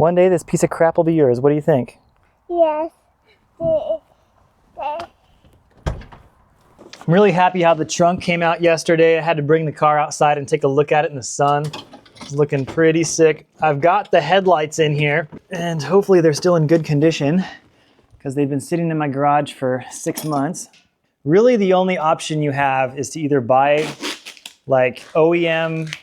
One day this piece of crap will be yours. What do you think? Yes. I'm really happy how the trunk came out yesterday. I had to bring the car outside and take a look at it in the sun. It's looking pretty sick. I've got the headlights in here, and hopefully they're still in good condition because they've been sitting in my garage for 6 months. Really, the only option you have is to either buy like OEM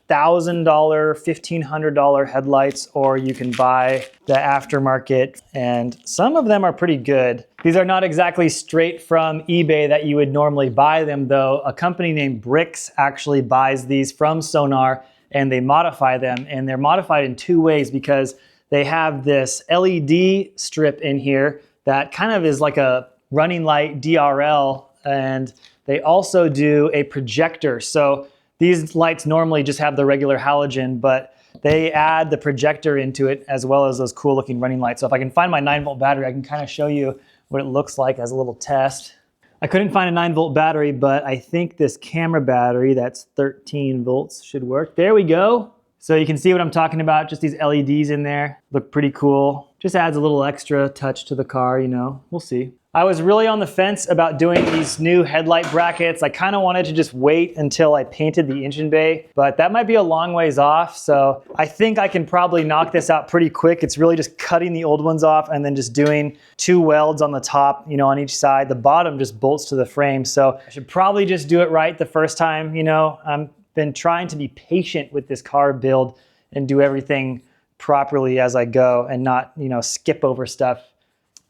$1,000, $1,500 headlights, or you can buy the aftermarket, and some of them are pretty good. These are not exactly straight from eBay that you would normally buy them though. A company named Bricks actually buys these from Sonar and they modify them, and they're modified in 2 ways because they have this LED strip in here that kind of is like a running light DRL, and they also do a projector. So these lights normally just have the regular halogen, but they add the projector into it as well as those cool looking running lights. So if I can find my 9-volt battery, I can kind of show you what it looks like as a little test. I couldn't find a 9-volt battery, but I think this camera battery that's 13 volts should work. There we go. So you can see what I'm talking about, just these LEDs in there. Look pretty cool. Just adds a little extra touch to the car, you know, we'll see. I was really on the fence about doing these new headlight brackets. I kind of wanted to just wait until I painted the engine bay, but that might be a long ways off. So I think I can probably knock this out pretty quick. It's really just cutting the old ones off and then just doing 2 welds on the top, you know, on each side. The bottom just bolts to the frame. So I should probably just do it right the first time. You know, I've been trying to be patient with this car build and do everything properly as I go and not, you know, skip over stuff.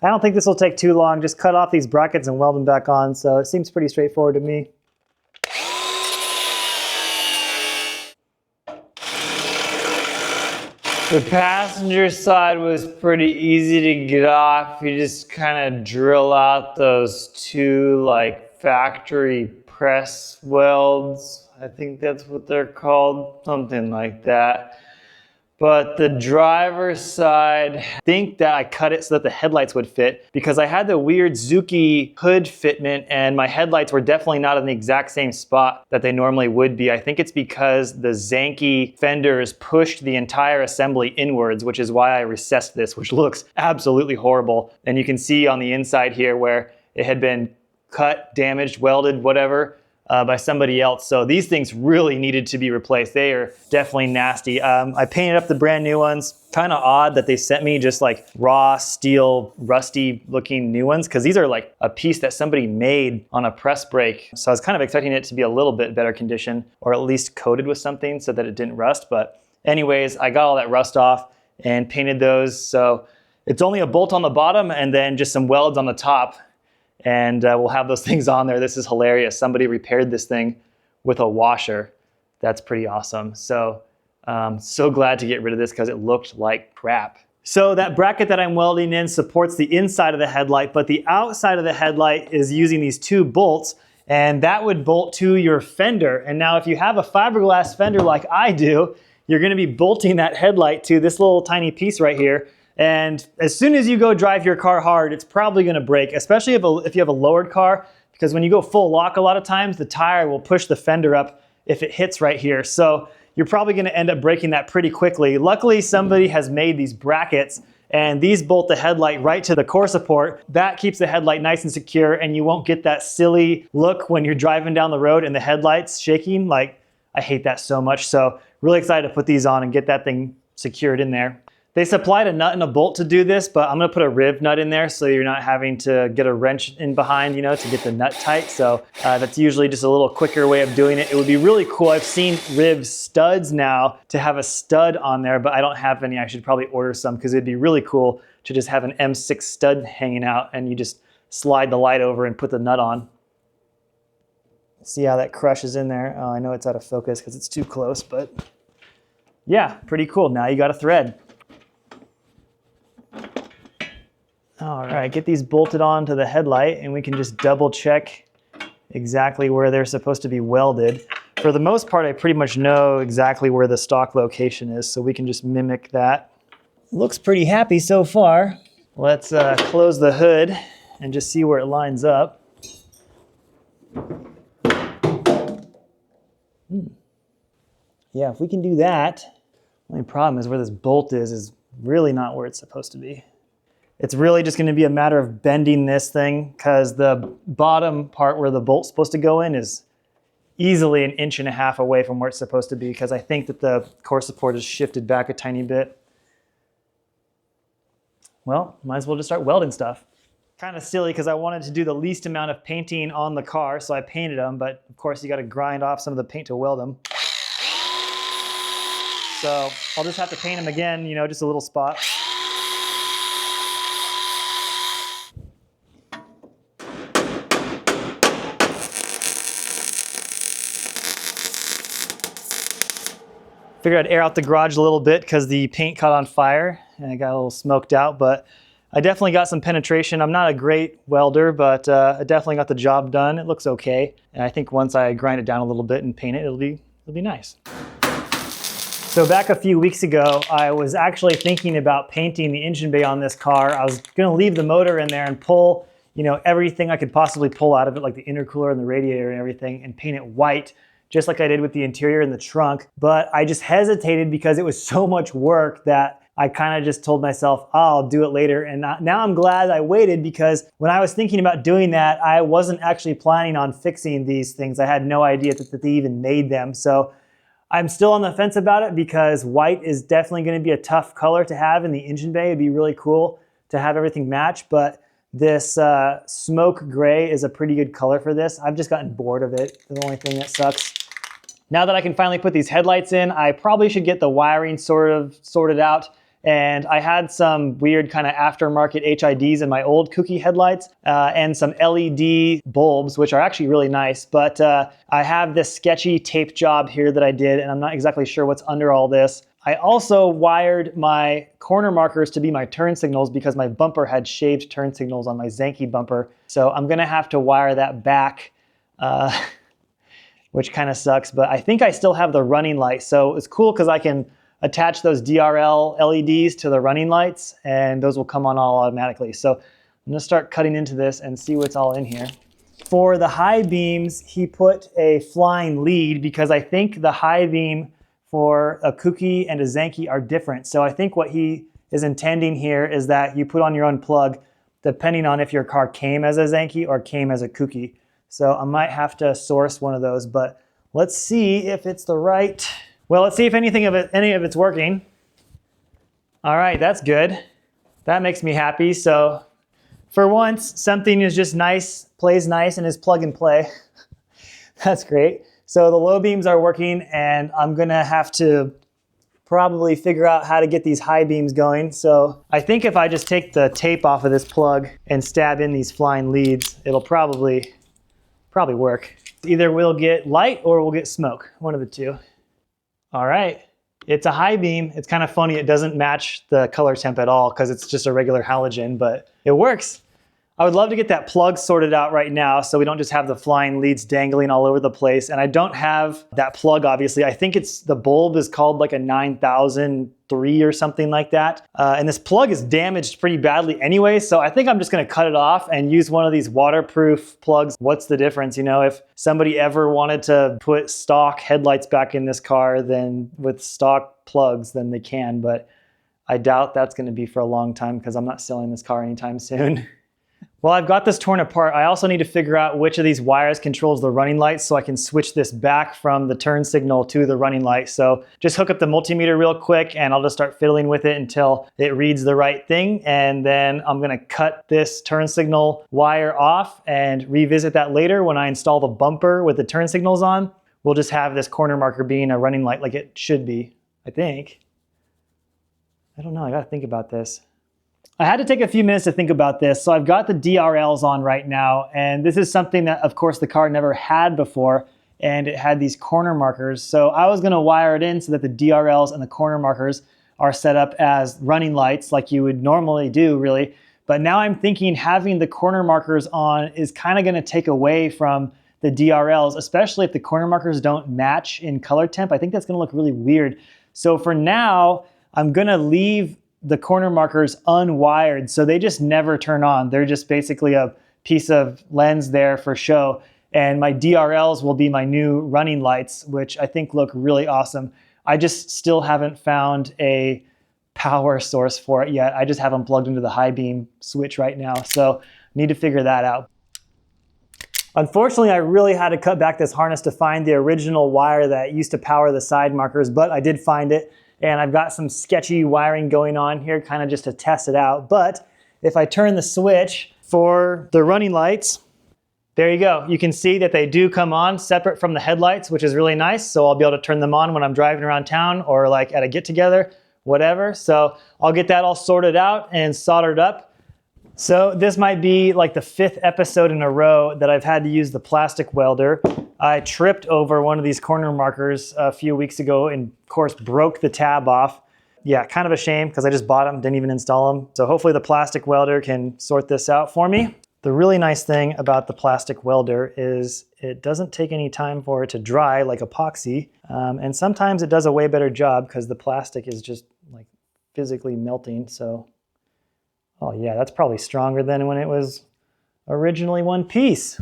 I don't think this will take too long. Just cut off these brackets and weld them back on. So it seems pretty straightforward to me. The passenger side was pretty easy to get off. You just kind of drill out those 2 like factory press welds. I think that's what they're called, something like that. But the driver's side, I think that I cut it so that the headlights would fit because I had the weird Zuki hood fitment and my headlights were definitely not in the exact same spot that they normally would be. I think it's because the Zanky fenders pushed the entire assembly inwards, which is why I recessed this, which looks absolutely horrible. And you can see on the inside here where it had been cut, damaged, welded, whatever, by somebody else. So these things really needed to be replaced. They are definitely nasty. I painted up the brand new ones. Kind of odd that they sent me just like raw steel, rusty looking new ones, because these are like a piece that somebody made on a press brake. So I was kind of expecting it to be a little bit better condition, or at least coated with something so that it didn't rust. But anyways, I got all that rust off and painted those. So it's only a bolt on the bottom and then just some welds on the top. And we'll have those things on there. This is hilarious. Somebody repaired this thing with a washer. That's pretty awesome. So so glad to get rid of this because it looked like crap. So that bracket that I'm welding in supports the inside of the headlight, but the outside of the headlight is using these 2 bolts, and that would bolt to your fender. And now if you have a fiberglass fender like I do, you're gonna be bolting that headlight to this little tiny piece right here. And as soon as you go drive your car hard, it's probably gonna break, especially if you have a lowered car, because when you go full lock a lot of times, the tire will push the fender up if it hits right here. So you're probably gonna end up breaking that pretty quickly. Luckily, somebody has made these brackets, and these bolt the headlight right to the core support. That keeps the headlight nice and secure, and you won't get that silly look when you're driving down the road and the headlight's shaking. Like, I hate that so much. So really excited to put these on and get that thing secured in there. They supplied a nut and a bolt to do this, but I'm gonna put a rib nut in there so you're not having to get a wrench in behind, you know, to get the nut tight. So that's usually just a little quicker way of doing it. It would be really cool. I've seen rib studs now to have a stud on there, but I don't have any. I should probably order some because it'd be really cool to just have an M6 stud hanging out and you just slide the light over and put the nut on. See how that crushes in there? Oh, I know it's out of focus because it's too close, but yeah, pretty cool. Now you got a thread. All right, get these bolted onto the headlight and we can just double check exactly where they're supposed to be welded. For the most part, I pretty much know exactly where the stock location is, so we can just mimic that. Looks pretty happy so far. Let's close the hood and just see where it lines up. Yeah, if we can do that. The only problem is where this bolt is really not where it's supposed to be. It's really just gonna be a matter of bending this thing because the bottom part where the bolt's supposed to go in is easily 1.5 inches away from where it's supposed to be because I think that the core support is shifted back a tiny bit. Well, might as well just start welding stuff. Kind of silly because I wanted to do the least amount of painting on the car, so I painted them, but of course you got to grind off some of the paint to weld them. So I'll just have to paint them again, you know, just a little spot. Figured I'd air out the garage a little bit because the paint caught on fire and I got a little smoked out, but I definitely got some penetration. I'm not a great welder, but I definitely got the job done. It looks okay. And I think once I grind it down a little bit and paint it, it'll be nice. So back a few weeks ago, I was actually thinking about painting the engine bay on this car. I was gonna leave the motor in there and pull, you know, everything I could possibly pull out of it, like the intercooler and the radiator and everything, and paint it white, just like I did with the interior and the trunk. But I just hesitated because it was so much work that I kind of just told myself, oh, I'll do it later. And now I'm glad I waited because when I was thinking about doing that, I wasn't actually planning on fixing these things. I had no idea that they even made them. So I'm still on the fence about it because white is definitely going to be a tough color to have in the engine bay. It'd be really cool to have everything match, but this smoke gray is a pretty good color for this. I've just gotten bored of it. The only thing that sucks. Now that I can finally put these headlights in, I probably should get the wiring sorted out. And I had some weird kind of aftermarket HIDs in my old kooky headlights and some LED bulbs, which are actually really nice. But I have this sketchy tape job here that I did, and I'm not exactly sure what's under all this. I also wired my corner markers to be my turn signals because my bumper had shaved turn signals on my Zenki bumper. So I'm gonna have to wire that back, which kind of sucks, but I think I still have the running light. So it's cool because I can attach those DRL LEDs to the running lights and those will come on all automatically. So I'm gonna start cutting into this and see what's all in here. For the high beams, he put a flying lead because I think the high beam for a kooky and a Zenki are different. So I think what he is intending here is that you put on your own plug depending on if your car came as a Zenki or came as a kooky. So I might have to source one of those, but let's see if it's the right. Well, let's see if any of it's working. All right, that's good. That makes me happy. So for once, something is just nice, plays nice, and is plug and play. That's great. So the low beams are working, and I'm gonna have to probably figure out how to get these high beams going. So I think if I just take the tape off of this plug and stab in these flying leads, it'll probably work. Either we'll get light or we'll get smoke, one of the two. All right, it's a high beam. It's kind of funny, it doesn't match the color temp at all because it's just a regular halogen, but it works. I would love to get that plug sorted out right now so we don't just have the flying leads dangling all over the place. And I don't have that plug, obviously. I think the bulb is called like a 9003 or something like that. And this plug is damaged pretty badly anyway, so I think I'm just gonna cut it off and use one of these waterproof plugs. What's the difference? You know, if somebody ever wanted to put stock headlights back in this car, then with stock plugs, then they can, but I doubt that's gonna be for a long time because I'm not selling this car anytime soon. Well, I've got this torn apart. I also need to figure out which of these wires controls the running lights so I can switch this back from the turn signal to the running light. So just hook up the multimeter real quick and I'll just start fiddling with it until it reads the right thing. And then I'm gonna cut this turn signal wire off and revisit that later when I install the bumper with the turn signals on. We'll just have this corner marker being a running light like it should be, I think. I don't know, I gotta think about this. I had to take a few minutes to think about this. So I've got the DRLs on right now, and this is something that, of course, the car never had before, and it had these corner markers. So I was gonna wire it in so that the DRLs and the corner markers are set up as running lights like you would normally do, really. But now I'm thinking having the corner markers on is kind of gonna take away from the DRLs, especially if the corner markers don't match in color temp. I think that's gonna look really weird. So for now, I'm gonna leave the corner markers unwired, so they just never turn on. They're just basically a piece of lens there for show. And my DRLs will be my new running lights, which I think look really awesome. I just still haven't found a power source for it yet. I just haven't plugged into the high beam switch right now, so need to figure that out. Unfortunately, I really had to cut back this harness to find the original wire that used to power the side markers, but I did find it, and I've got some sketchy wiring going on here kind of just to test it out. But if I turn the switch for the running lights, there you go. You can see that they do come on separate from the headlights, which is really nice. So I'll be able to turn them on when I'm driving around town or like at a get together, whatever. So I'll get that all sorted out and soldered up. So this might be like the 5th episode in a row that I've had to use the plastic welder. I tripped over one of these corner markers a few weeks ago and of course broke the tab off. Yeah, kind of a shame because I just bought them, didn't even install them. So hopefully the plastic welder can sort this out for me. The really nice thing about the plastic welder is it doesn't take any time for it to dry like epoxy. And sometimes it does a way better job because the plastic is just like physically melting. So, oh yeah, that's probably stronger than when it was originally one piece.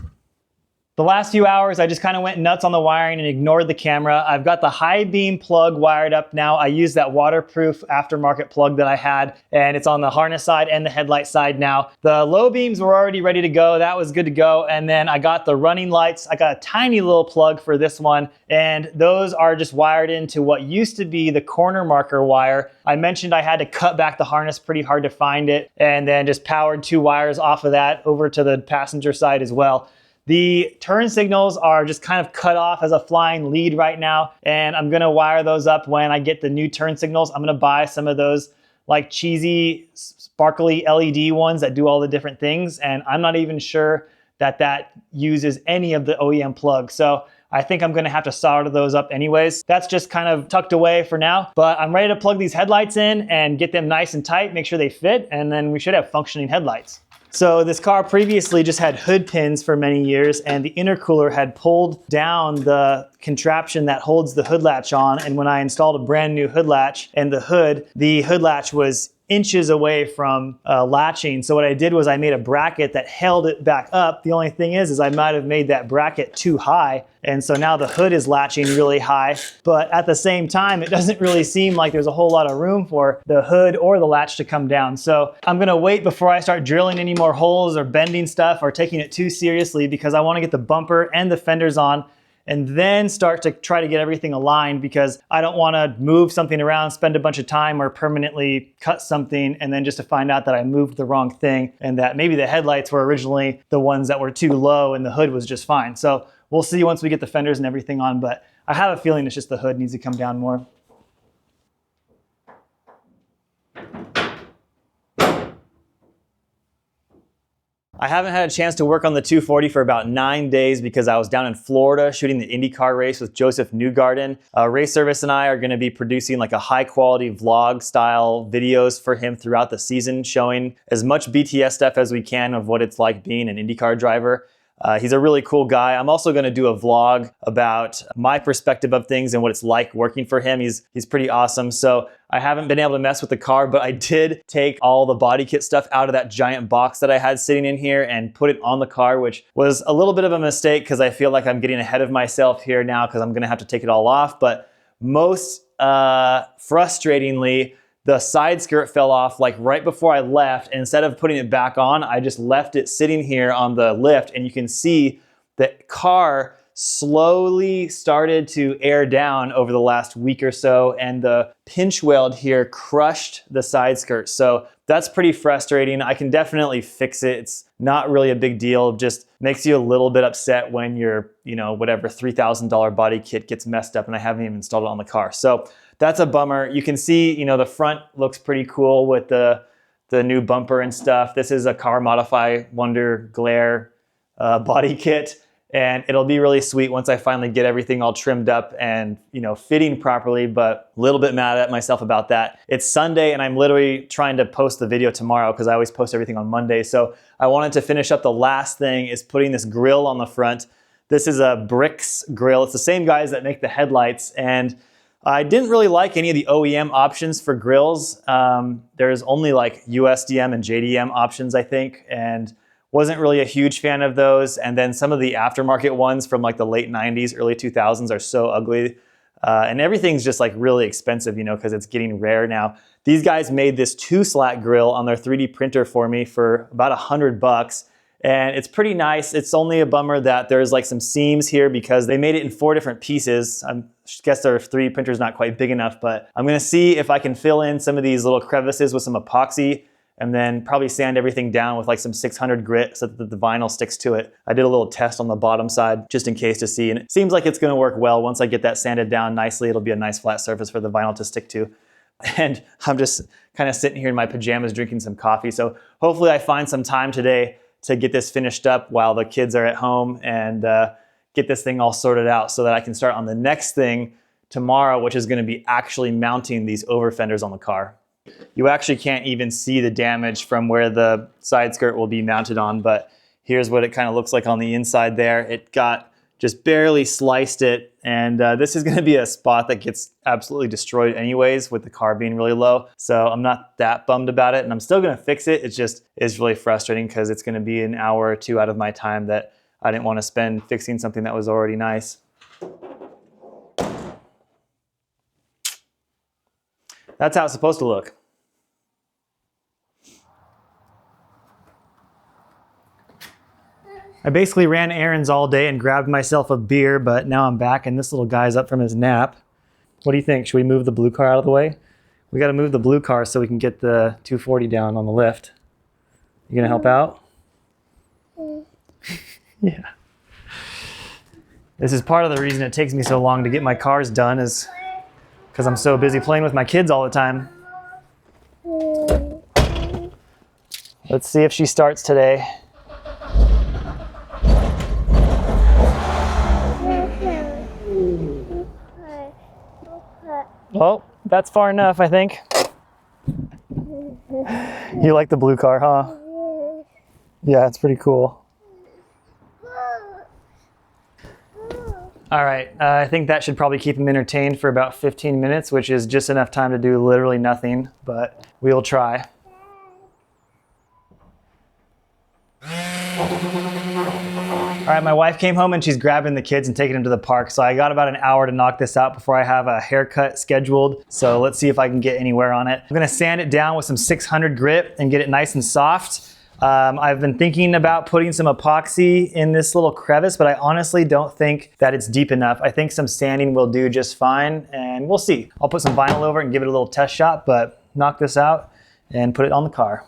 The last few hours, I just kind of went nuts on the wiring and ignored the camera. I've got the high beam plug wired up now. I used that waterproof aftermarket plug that I had, and it's on the harness side and the headlight side now. The low beams were already ready to go. That was good to go. And then I got the running lights. I got a tiny little plug for this one, and those are just wired into what used to be the corner marker wire. I mentioned I had to cut back the harness pretty hard to find it, and then just powered 2 wires off of that over to the passenger side as well. The turn signals are just kind of cut off as a flying lead right now, and I'm gonna wire those up when I get the new turn signals. I'm gonna buy some of those like cheesy, sparkly LED ones that do all the different things, and I'm not even sure that that uses any of the OEM plugs. So I think I'm gonna have to solder those up anyways. That's just kind of tucked away for now, but I'm ready to plug these headlights in and get them nice and tight, make sure they fit, and then we should have functioning headlights. So this car previously just had hood pins for many years, and the intercooler had pulled down the contraption that holds the hood latch on. And when I installed a brand new hood latch and the hood latch was inches away from latching. So what I did was I made a bracket that held it back up. The only thing is I might have made that bracket too high. And so now the hood is latching really high, but at the same time, it doesn't really seem like there's a whole lot of room for the hood or the latch to come down. So I'm gonna wait before I start drilling any more holes or bending stuff or taking it too seriously, because I wanna get the bumper and the fenders on and then start to try to get everything aligned, because I don't wanna move something around, spend a bunch of time, or permanently cut something and then just to find out that I moved the wrong thing and that maybe the headlights were originally the ones that were too low and the hood was just fine. So we'll see once we get the fenders and everything on, but I have a feeling it's just the hood needs to come down more. I haven't had a chance to work on the 240 for about 9 days because I was down in Florida shooting the IndyCar race with Joseph Newgarden. Race Service and I are going to be producing like a high quality vlog style videos for him throughout the season, showing as much BTS stuff as we can of what it's like being an IndyCar driver. He's a really cool guy. I'm also going to do a vlog about my perspective of things and what it's like working for him. He's pretty awesome. So I haven't been able to mess with the car, but I did take all the body kit stuff out of that giant box that I had sitting in here and put it on the car, which was a little bit of a mistake because I feel like I'm getting ahead of myself here now because I'm going to have to take it all off. But most frustratingly, the side skirt fell off like right before I left. And instead of putting it back on, I just left it sitting here on the lift, and you can see the car slowly started to air down over the last week or so, and the pinch weld here crushed the side skirt. So that's pretty frustrating. I can definitely fix it. It's not really a big deal. It just makes you a little bit upset when your, whatever $3,000 body kit gets messed up and I haven't even installed it on the car. So that's a bummer. You can see, the front looks pretty cool with the new bumper and stuff. This is a Car Modify Wonder Glare body kit. And it'll be really sweet once I finally get everything all trimmed up and, fitting properly, but a little bit mad at myself about that. It's Sunday and I'm literally trying to post the video tomorrow because I always post everything on Monday. So I wanted to finish up the last thing is putting this grill on the front. This is a Bricks grill. It's the same guys that make the headlights, and I didn't really like any of the OEM options for grills. There's only like USDM and JDM options, I think, and wasn't really a huge fan of those. And then some of the aftermarket ones from like the late 90s, early 2000s are so ugly. And everything's just like really expensive, you know, because it's getting rare now. These guys made this 2-slat grill on their 3D printer for me for about $100. And it's pretty nice. It's only a bummer that there's like some seams here because they made it in 4 different pieces. I guess their 3D printer is not quite big enough, but I'm gonna see if I can fill in some of these little crevices with some epoxy and then probably sand everything down with like some 600 grit so that the vinyl sticks to it. I did a little test on the bottom side just in case to see, and it seems like it's gonna work well. Once I get that sanded down nicely, it'll be a nice flat surface for the vinyl to stick to. And I'm just kind of sitting here in my pajamas drinking some coffee. So hopefully I find some time today to get this finished up while the kids are at home and get this thing all sorted out so that I can start on the next thing tomorrow, which is gonna be actually mounting these over fenders on the car. You actually can't even see the damage from where the side skirt will be mounted on, but here's what it kind of looks like on the inside there. It got just barely sliced it, and this is gonna be a spot that gets absolutely destroyed anyways with the car being really low. So I'm not that bummed about it, and I'm still gonna fix it. It just is really frustrating because it's gonna be an hour or 2 out of my time that I didn't wanna spend fixing something that was already nice. That's how it's supposed to look. I basically ran errands all day and grabbed myself a beer, but now I'm back and this little guy's up from his nap. What do you think? Should we move the blue car out of the way? We got to move the blue car so we can get the 240 down on the lift. You gonna help out? Yeah. This is part of the reason it takes me so long to get my cars done is because I'm so busy playing with my kids all the time. Let's see if she starts today. Well, that's far enough, I think. You like the blue car, huh? Yeah, it's pretty cool. All right, I think that should probably keep him entertained for about 15 minutes, which is just enough time to do literally nothing, but we'll try. All right, my wife came home and she's grabbing the kids and taking them to the park. So I got about an hour to knock this out before I have a haircut scheduled. So let's see if I can get anywhere on it. I'm gonna sand it down with some 600 grit and get it nice and soft. I've been thinking about putting some epoxy in this little crevice, but I honestly don't think that it's deep enough. I think some sanding will do just fine, and we'll see. I'll put some vinyl over it and give it a little test shot, but knock this out and put it on the car.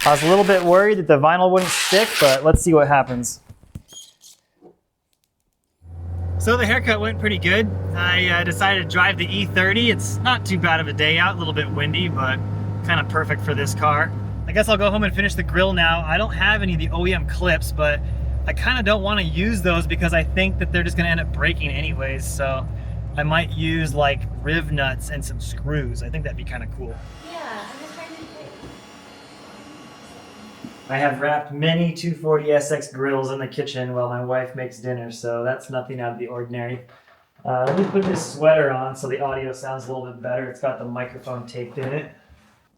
I was a little bit worried that the vinyl wouldn't stick, but let's see what happens. So the haircut went pretty good. I decided to drive the E30. It's not too bad of a day out, a little bit windy, but kind of perfect for this car. I guess I'll go home and finish the grill now. I don't have any of the OEM clips, but I kind of don't want to use those because I think that they're just going to end up breaking anyways. So I might use like riv nuts and some screws. I think that'd be kind of cool. Yeah, I'm just trying to think. I have wrapped many 240SX grills in the kitchen while my wife makes dinner, so that's nothing out of the ordinary. Let me put this sweater on so the audio sounds a little bit better. It's got the microphone taped in it.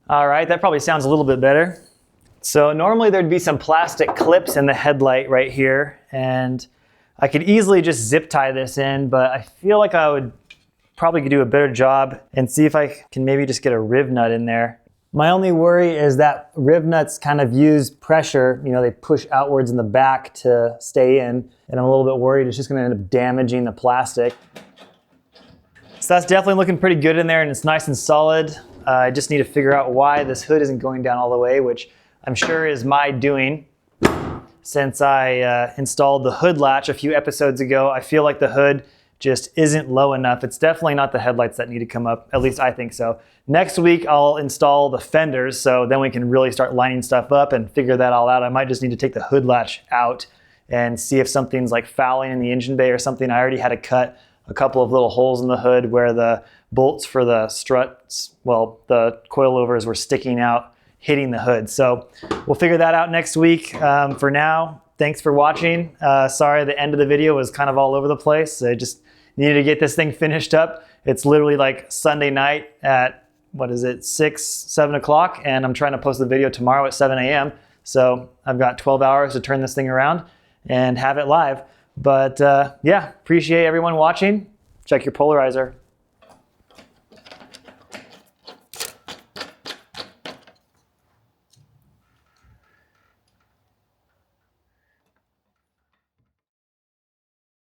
All right, that probably sounds a little bit better. So normally there'd be some plastic clips in the headlight right here, and I could easily just zip tie this in, but I feel like I would probably do a better job and see if I can maybe just get a riv nut in there. My only worry is that riv nuts kind of use pressure, you know, they push outwards in the back to stay in, and I'm a little bit worried it's just gonna end up damaging the plastic. So that's definitely looking pretty good in there and it's nice and solid. I just need to figure out why this hood isn't going down all the way, which I'm sure is my doing. Since I installed the hood latch a few episodes ago, I feel like the hood just isn't low enough. It's definitely not the headlights that need to come up, at least I think so. Next week, I'll install the fenders, so then we can really start lining stuff up and figure that all out. I might just need to take the hood latch out and see if something's like fouling in the engine bay or something. I already had to cut a couple of little holes in the hood where the bolts for the struts, well, the coilovers were sticking out, hitting the hood. So we'll figure that out next week. For now, thanks for watching. Sorry, the end of the video was kind of all over the place. I just needed to get this thing finished up. It's literally like Sunday night at, what is it, 6, 7 o'clock, and I'm trying to post the video tomorrow at 7 a.m. So I've got 12 hours to turn this thing around and have it live. But yeah, appreciate everyone watching. Check your polarizer.